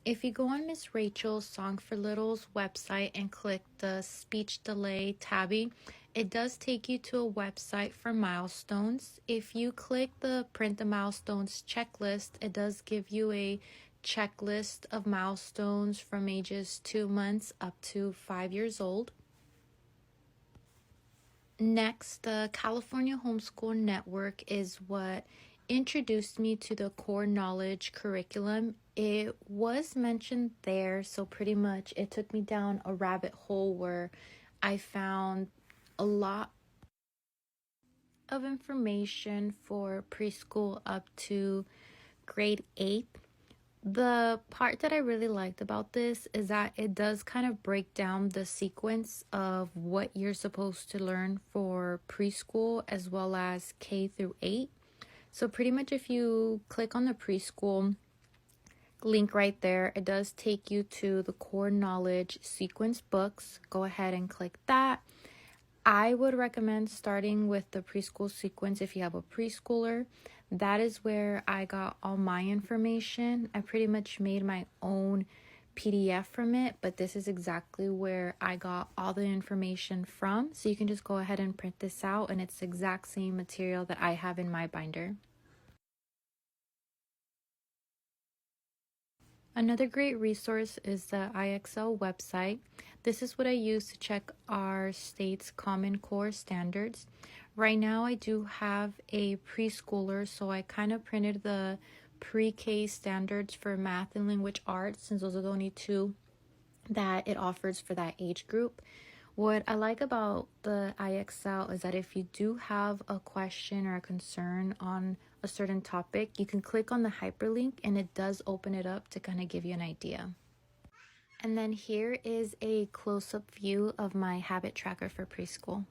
If you go on Miss Rachel's Song for Littles website and click the speech delay tabby, it does take you to a website for milestones. If you click the print the milestones checklist, it does give you a checklist of milestones from ages 2 months up to 5 years old. Next, the California Homeschool Network is what introduced me to the core knowledge curriculum. It was mentioned there, so pretty much it took me down a rabbit hole where I found a lot of information for preschool up to grade 8. The part that I really liked about this is that it does kind of break down the sequence of what you're supposed to learn for preschool as well as K through 8. So pretty much if you click on the preschool link right there, it does take you to the core knowledge sequence books. Go ahead and click that. I would recommend starting with the preschool sequence if you have a preschooler. That is where I got all my information. I pretty much made my own PDF from it, but this is exactly where I got all the information from. So you can just go ahead and print this out, and it's the exact same material that I have in my binder. Another great resource is the IXL website. This is what I use to check our state's Common Core standards. Right now I do have a preschooler, so I kind of printed the pre-K standards for math and language arts, since those are the only two that it offers for that age group. What I like about the IXL is that if you do have a question or a concern on a certain topic, you can click on the hyperlink and it does open it up to kind of give you an idea. And then here is a close-up view of my habit tracker for preschool.